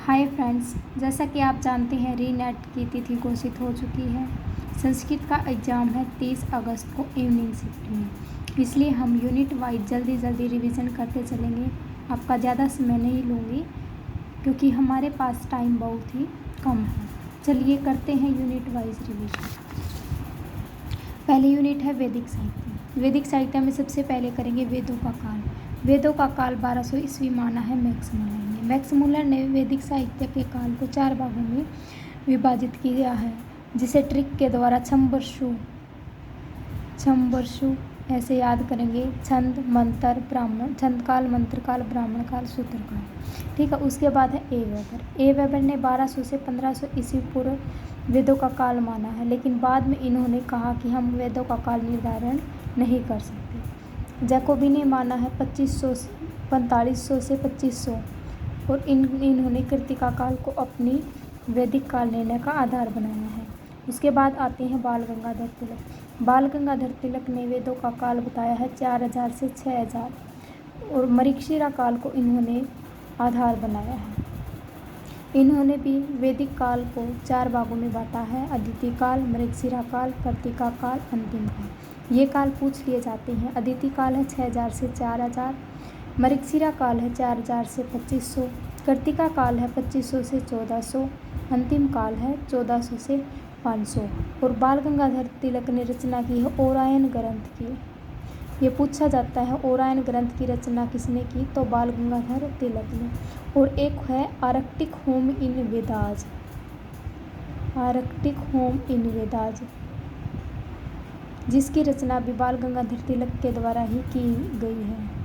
Hi friends, जैसा कि आप जानते हैं रीनेट की तिथि घोषित हो चुकी है। संस्कृत का एग्ज़ाम है 30 अगस्त को इवनिंग शिफ्ट में, इसलिए हम यूनिट वाइज जल्दी रिवीजन करते चलेंगे। आपका ज़्यादा समय नहीं लूँगी क्योंकि हमारे पास टाइम बहुत ही कम है। चलिए करते हैं यूनिट वाइज रिवीजन। पहली यूनिट है वैदिक साहित्य। वैदिक साहित्य में सबसे पहले करेंगे वेदों का काल। वेदों का काल 1200 ईस्वी माना है मैक्स मुलर ने। मैक्स मुलर ने वैदिक साहित्य के काल को 4 भागों में विभाजित किया है, जिसे ट्रिक के द्वारा छंबरसु ऐसे याद करेंगे: छंद, मंत्र, ब्राह्मण, छंद काल, मंत्र काल, ब्राह्मण काल, सूत्र काल। ठीक है। उसके बाद है ए वेबर। ए वेबर ने 1200 से 1500 ईस्वी पूर्व वेदों का काल माना है, लेकिन बाद में इन्होंने कहा कि हम वेदों का काल निर्धारण नहीं कर सकते। जैकोबी ने माना है 4500 से 2500 और इन्होंने कृतिका काल को अपनी वैदिक काल निर्णय का आधार बनाया है। उसके बाद आते हैं बाल गंगाधर तिलक। बाल गंगाधर तिलक ने वेदों का काल बताया है 4000 से 6000 और मरीक्षिरा काल को इन्होंने आधार बनाया है। इन्होंने भी वैदिक काल को 4 भागों में बांटा है: अदिति काल, मृगशिरा काल, कर्तिका काल, अंतिम काल। ये काल पूछ लिए जाते हैं। अदिति काल है 6000 से 4000, मृगशिरा काल है 4000 से 2500, कर्तिका काल है 2500 से 1400, अंतिम काल है 1400 से 500। और बाल गंगाधर तिलक ने रचना की है ओरायन ग्रंथ की। ये पूछा जाता है ओरायन ग्रंथ की रचना किसने की, तो बाल गंगाधर तिलक ने। और एक है Arctic home in Vedas. Arctic home in Vedas, जिसकी रचना भी बाल गंगाधर तिलक के द्वारा ही की गई है।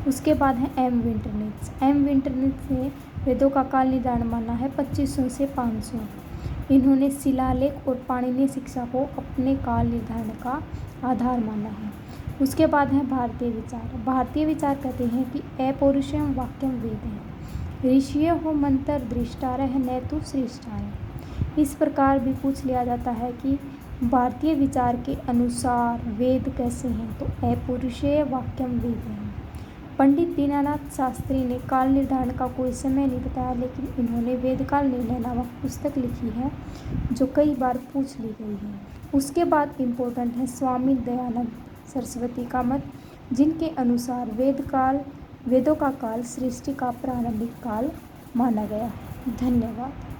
उसके बाद है एम विंटरनित्ज। एम विंटरनित्ज ने वेदों का काल निर्धारण माना है 2500 से 500। इन्होंने शिलालेख और पाणिनीय शिक्षा को अपने काल निर्धारण का आधार माना है। उसके बाद है भारतीय विचार। भारतीय विचार कहते हैं कि अपौरुषेयम वाक्यम वेद है, ऋषिय हो मंत्र दृष्टारः न तु सृष्टारः। इस प्रकार भी पूछ लिया जाता है कि भारतीय विचार के अनुसार वेद कैसे हैं, तो अपौरुषेय वाक्यम वेद है। पंडित दीनानाथ शास्त्री ने काल निर्धारण का कोई समय नहीं बताया, लेकिन इन्होंने वेदकाल निर्णय नामक पुस्तक लिखी है जो कई बार पूछ ली गई है। उसके बाद इम्पोर्टेंट है स्वामी दयानंद सरस्वती का मत, जिनके अनुसार वेदों का काल सृष्टि का प्रारंभिक काल माना गया है। धन्यवाद।